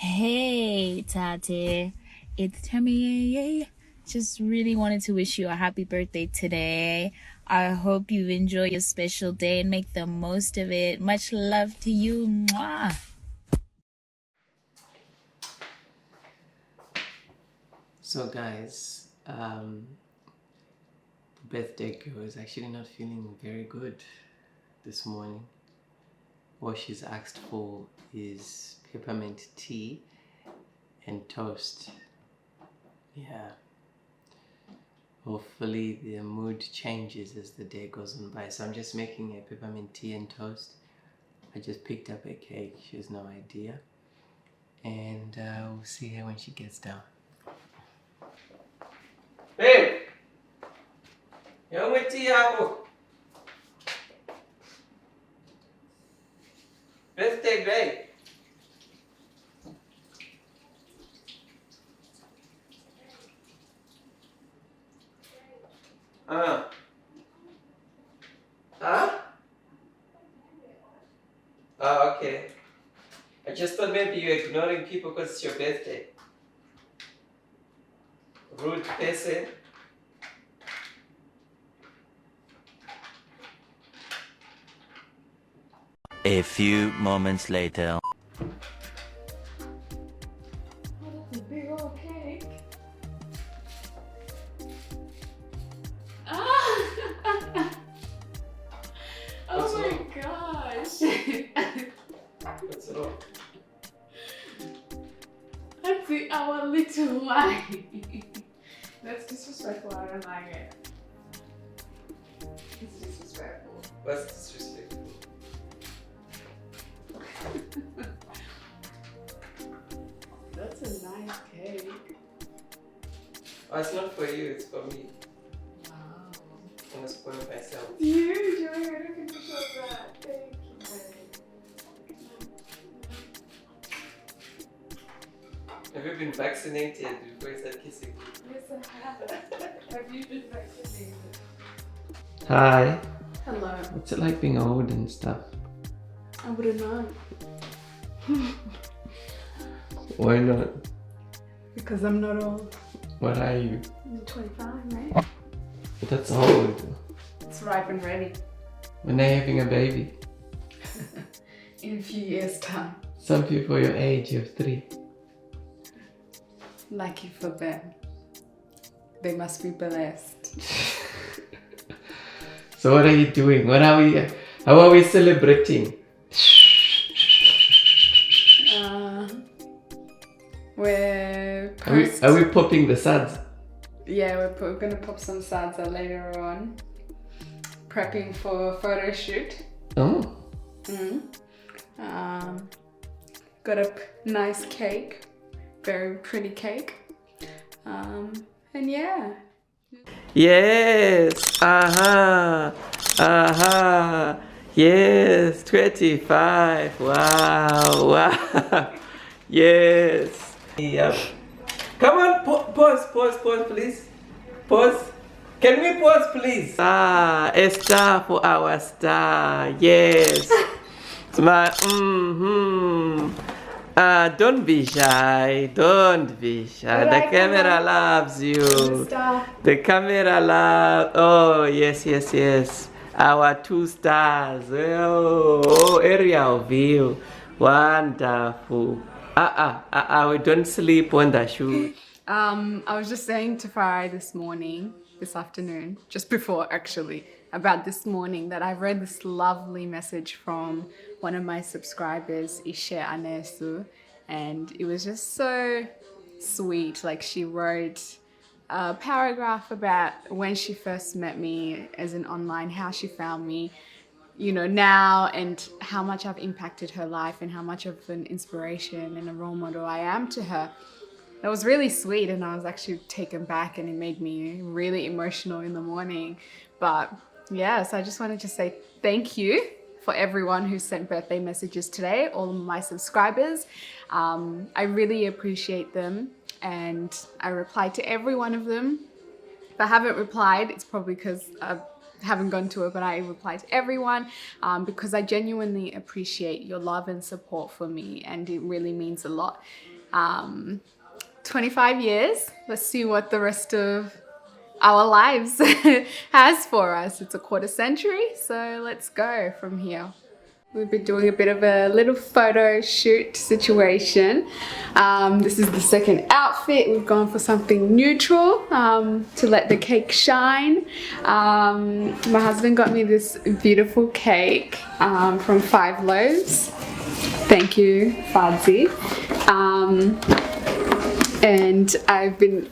Hey, Tate. It's Tammy. Just really wanted to wish you a happy birthday today. I hope you enjoy your special day and make the most of it. Much love to you. Mwah. So guys, birthday girl is actually not feeling very good this morning. What she's asked for is peppermint tea and toast. Yeah. Hopefully the mood changes as the day goes on by. So I'm just making a peppermint tea and toast. I just picked up a cake. She has no idea. And we'll see her when she gets down. Babe! Yo, my tea apple. Birthday, babe. Huh? Oh, okay. I just thought maybe you're ignoring people because it's your birthday. Rude person. A few moments later. Oh, that's a big old cake. Ah! What's Oh my wrong? gosh! What's wrong? That's our little wine. That's disrespectful. I don't like it. It's disrespectful. What's disrespectful? That's a nice cake. Oh, it's not for you, it's for me. Wow. I'm gonna spoil myself. You enjoy it. I can feel that. Thank you, babe. Have you been vaccinated before you start kissing? Yes, I have. Have you been vaccinated? Hi. Hello. What's it like being old and stuff? I wouldn't know. Why not? Because I'm not old. What are you? I'm 25, mate. That's old. It's ripe and ready. When are you having a baby? In a few years' time. Some people your age, you have 3. Lucky for them. They must be blessed. So what are you doing? How are we celebrating? We're Are we popping the suds? Yeah, we're gonna pop some salsa later on. Prepping for a photo shoot. Oh. Got a nice cake. Very pretty cake. And yeah. Yes. Yes. 25. Wow. Wow. Yes. Yep. Come on. Pause, please. Pause. Can we pause, please? A star for our star. Yes. My. Don't be shy. Don't be shy. But The I camera cannot. loves you. Star. The camera loves. Oh, yes. Our 2 stars. Oh, area view. Wonderful. We don't sleep on the shoot. I was just saying to Farai this afternoon, just before actually, about this morning that I read this lovely message from one of my subscribers, Ishe Anesu, and it was just so sweet. Like, she wrote a paragraph about when she first met me as an online, how she found me, now, and how much I've impacted her life and how much of an inspiration and a role model I am to her. That was really sweet, and I was actually taken back, and it made me really emotional in the morning. But yeah, so I just wanted to say thank you for everyone who sent birthday messages today, all of my subscribers. I really appreciate them, and I replied to every one of them. If I haven't replied, it's probably because haven't gone to it, but I reply to everyone because I genuinely appreciate your love and support for me, and it really means a lot. 25 years. Let's see what the rest of our lives has for us. It's a quarter century, so let's go from here. We've been doing a bit of a little photo shoot situation. This is the second outfit. We've gone for something neutral to let the cake shine. My husband got me this beautiful cake from 5 Loaves. Thank you, Fadzi. And I've been,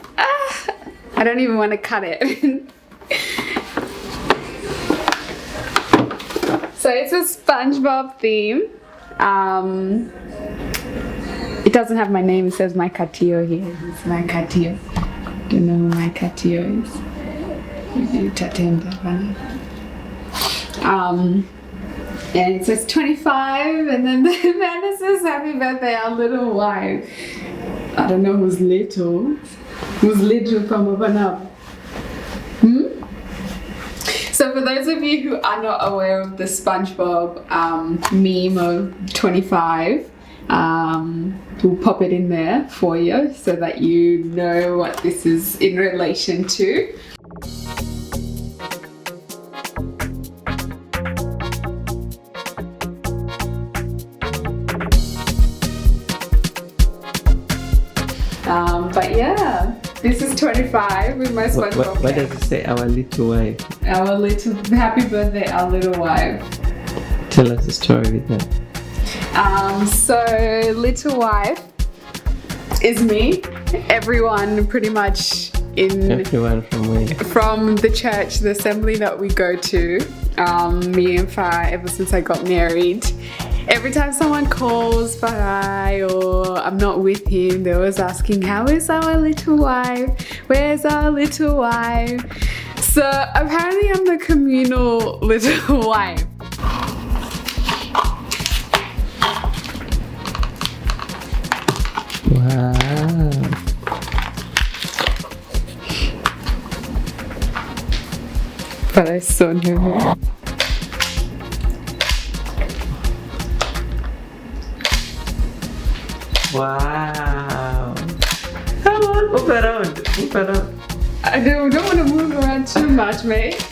I don't even want to cut it. So it's a SpongeBob theme. It doesn't have my name, it says Mai Katiyo here. It's Mai Katiyo. Do you know who Mai Katiyo is? Tatenda. And it says 25, and then the banner says happy birthday, our little wife. I don't know who's little. Who's little from open up? So for those of you who are not aware of the SpongeBob meme of 25, we'll pop it in there for you so that you know what this is in relation to. But yeah, this is 25 with my SpongeBob. What does it say? Our little wife. Our little happy birthday, our little wife. Tell us the story with that. So little wife is me. Everyone pretty much Everyone from where? from the church, the assembly that we go to. Me and Farah, ever since I got married. Every time someone calls Farai or I'm not with him, they're always asking, how is our little wife? Where's our little wife? So apparently I'm the communal little wife. Wow. But I so knew her. Wow. Come on, move around. Move around. I don't want to move around too much, mate.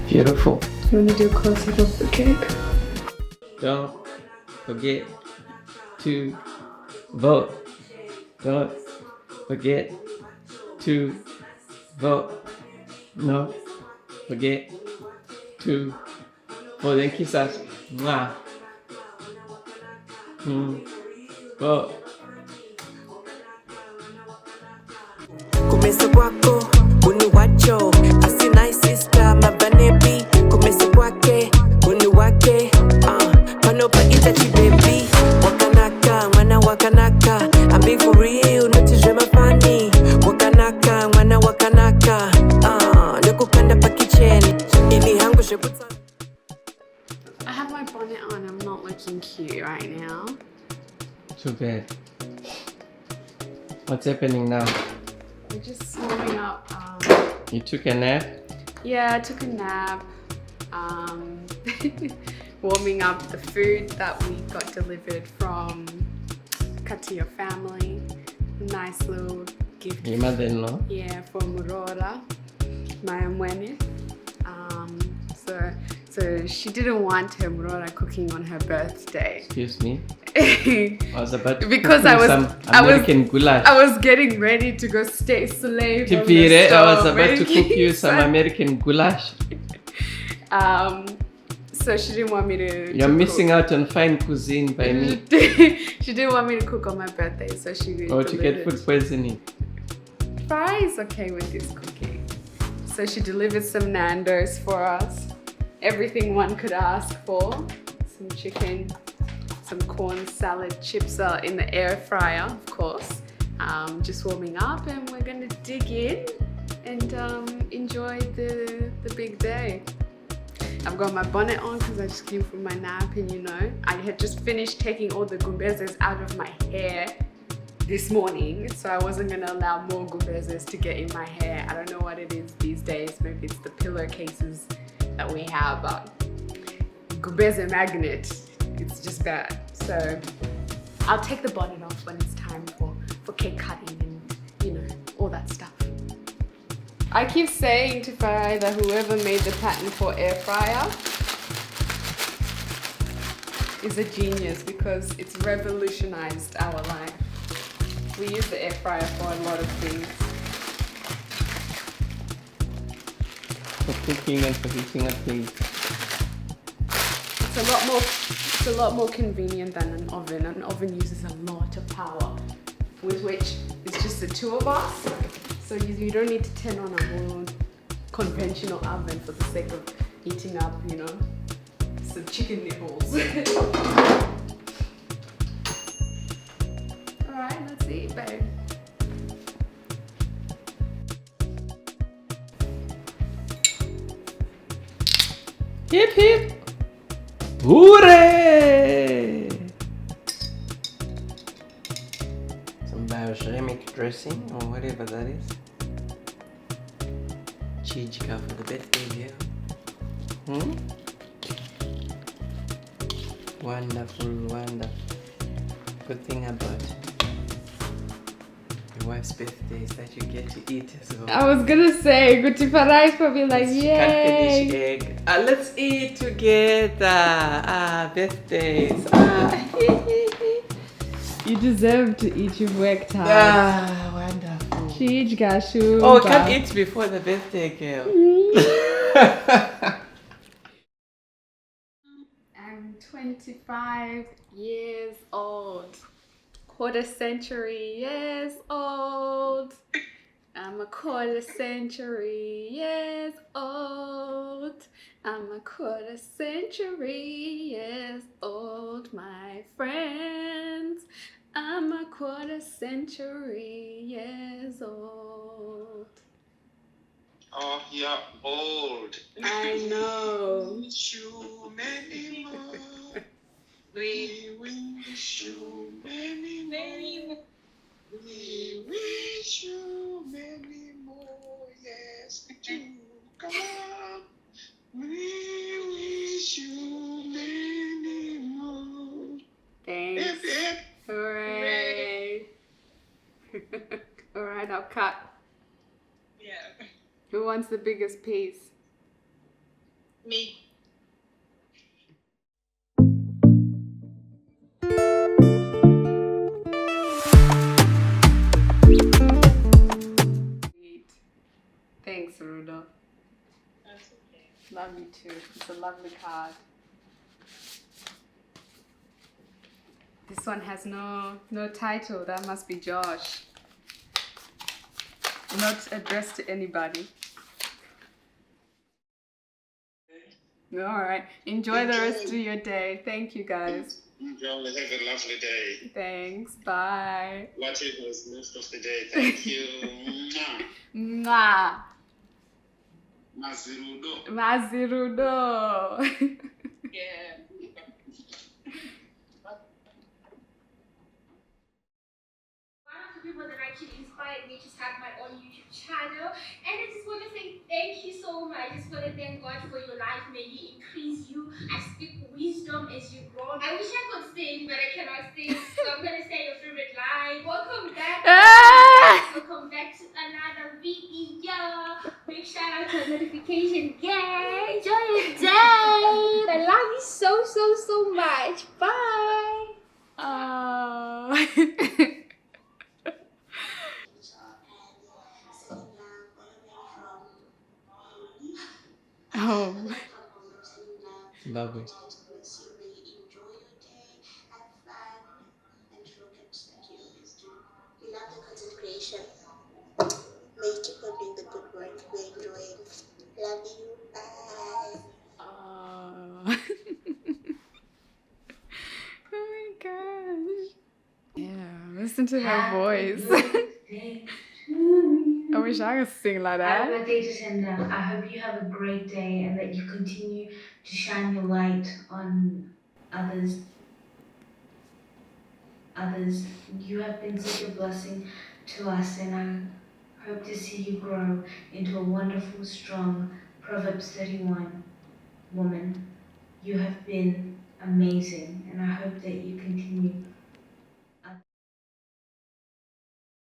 Beautiful. You want to do a close-up of the cake? Don't forget to vote. Don't forget to vote. No forget to vote. Then kiss us. Mwah. Vote. Kumese kwako uni wacho asina sister mabanebi kumese kwake uni wake pano pa itachi baby wakanaka mwana wakanaka I'm being for real not to dream funny wakanaka mwana wakanaka ndokukanda pa kitchen ili hangu shebuta. I have my bonnet on. I'm not looking cute right now. Too bad. What's happening now? We're just warming up. You took a nap? Yeah, I took a nap. Warming up the food that we got delivered from Katiyo family. Nice little gift. Your mother-in-law? Yeah, for Murora, my mwene. So she didn't want her Murora cooking on her birthday. Excuse me? I was about to Because cook I was some American goulash. I was getting ready to go stay slave on the Tipire, I was stove, about to cook you making some American goulash. So she didn't want me to. You're missing out on fine cuisine by me. She didn't want me to cook on my birthday, so she. Or to get food poisoning. Fry is okay with this cooking, so she delivered some Nando's for us. Everything one could ask for. Some chicken, some corn salad, chips are in the air fryer, of course. just warming up, and we're gonna dig in and enjoy the big day. I've got my bonnet on because I just came from my nap, and you know, I had just finished taking all the gumbezes out of my hair this morning, so I wasn't gonna allow more gumbezes to get in my hair. I don't know what it is these days. Maybe it's the pillowcases that we have, but gumbeze magnet, it's just bad. So I'll take the bonnet off when it's time for cake cutting and, you know, all that stuff. I keep saying to Farai that whoever made the patent for air fryer is a genius because it's revolutionized our life. We use the air fryer for a lot of things. For cooking and for heating up things. It's a lot more convenient than an oven. An oven uses a lot of power, with which it's just the two of us. So you don't need to turn on a whole conventional oven for the sake of heating up, you know, some chicken nipples. Alright, let's eat, babe. Hip hip! Hooray! Some balsamic dressing or whatever that is. Chijka for the birthday girl. Wonderful, wonderful. Good thing about your wife's birthday is that you get to eat as well. I was gonna say, good to Farai is probably like, She can't yay! finish egg. Let's eat together. Birthdays. You deserve to eat, you've worked hard. Wonderful. Chijka shuba. Oh, can't eat before the birthday girl. I'm 25 years old. Quarter century years old. I'm a quarter century years old. I'm a quarter century years old, my friends. I'm a quarter century years old. Oh, you're old. I know. We wish you many more. We wish you many more. We wish you many more. Yes, we do. Come on. We wish you many more. Thanks. Hip, hip. Hooray. Alright, I'll cut. Yeah. Who wants the biggest piece? Me. Thanks, Rudolph. That's okay. Love you too. It's a lovely card. This one has no title. That must be Josh. Not addressed to anybody. Alright. Enjoy the rest of your day. Thank you guys. Enjoy. Have a lovely day. Thanks. Bye. Whatever is most of the day. Thank you. Mwah. Mwah. Mazirudo. Mazirudo. Yeah. One of the people that actually inspired me to start my own YouTube channel, and I just want to say thank you so much. I just want to thank God for your life. May He increase you. I speak wisdom as you grow. I wish I could sing, but I cannot sing, so I'm gonna say your favorite line. Welcome back. Welcome back to another video. Big shout out to notification gang. Enjoy your day. I love you so much. Bye. Oh. Zimbabwe. We love the content creation. May you keep on doing the good work we're enjoying. Love you. Bye. Oh. Oh my gosh. Yeah, Listen to her voice. I wish I could sing like Happy that. birthday, Tatenda. I hope you have a great day and that you continue to shine your light on others. You have been such a blessing to us, and I hope to see you grow into a wonderful, strong Proverbs 31 woman. You have been amazing, and I hope that you continue.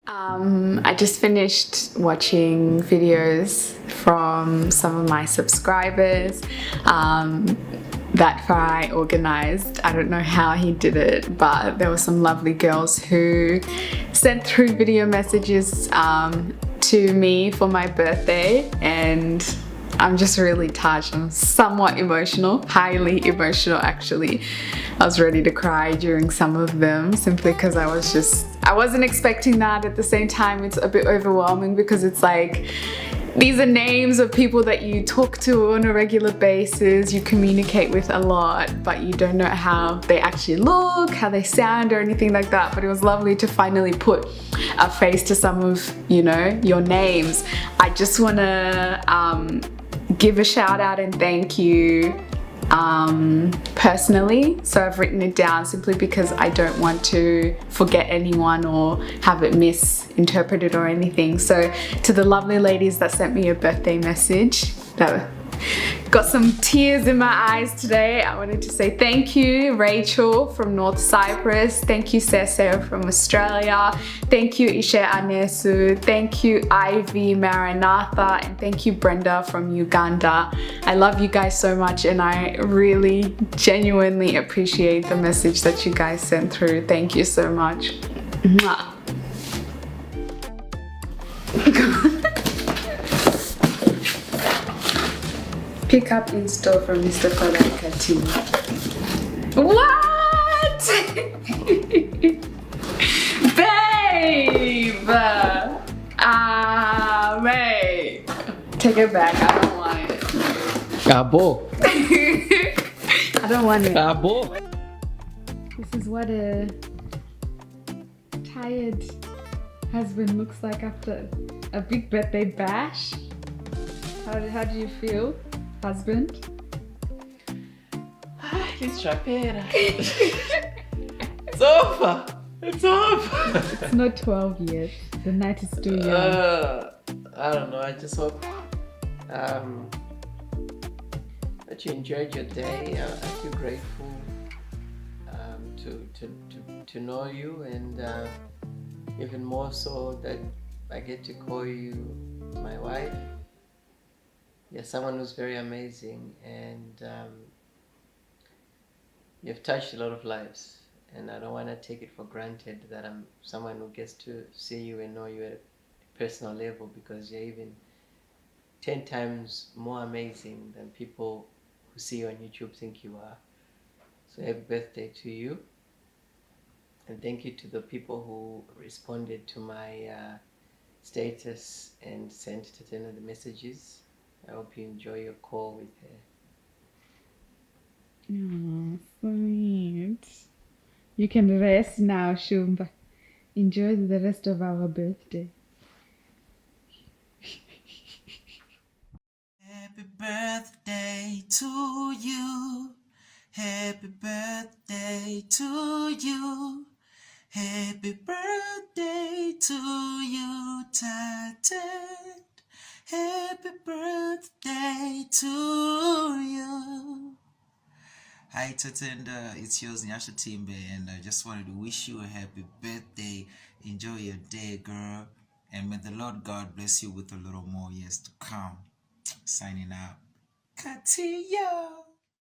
I just finished watching videos from some of my subscribers that Farai organized. I don't know how he did it, but there were some lovely girls who sent through video messages to me for my birthday, and I'm just really touched. I'm somewhat emotional, highly emotional actually. I was ready to cry during some of them simply because I wasn't expecting that. At the same time, it's a bit overwhelming because it's like, these are names of people that you talk to on a regular basis, you communicate with a lot, but you don't know how they actually look, how they sound or anything like that. But it was lovely to finally put a face to some of, you know, your names. I just want to give a shout out and thank you personally. So I've written it down simply because I don't want to forget anyone or have it misinterpreted or anything. So to the lovely ladies that sent me a birthday message, that got some tears in my eyes today, I wanted to say thank you. Rachel from North Cyprus, thank you Cesar from Australia, thank you Ishe Anesu, thank you Ivy Maranatha, and thank you Brenda from Uganda. I love you guys so much, and I really genuinely appreciate the message that you guys sent through. Thank you so much. Mwah. Pick up in store from Mr. Mai Katiyo. What? Babe! Babe. Take it back. I don't want it. Abo. I don't want it. Abo. This is what a tired husband looks like after a big birthday bash. How do you feel, husband? It's rapera. It's over. It's over. It's not 12 yet. The night is still young. I don't know. I just hope that you enjoyed your day. I feel grateful to know you, and even more so that I get to call you my wife. You're someone who's very amazing, and you've touched a lot of lives, and I don't want to take it for granted that I'm someone who gets to see you and know you at a personal level, because you're even 10 times more amazing than people who see you on YouTube think you are. So happy birthday to you, and thank you to the people who responded to my status and sent Tatenda the messages. I hope you enjoy your call with her. Oh, sweet. You can rest now, Shumba. Enjoy the rest of our birthday. Happy birthday to you. Happy birthday to you. Happy birthday to you, Tatenda. Happy birthday to you. Hi Tatenda, it's yours Nyasha Timbe, and I just wanted to wish you a happy birthday. Enjoy your day, girl, and may the Lord God bless you with a little more years to come. Signing out. Katiyo.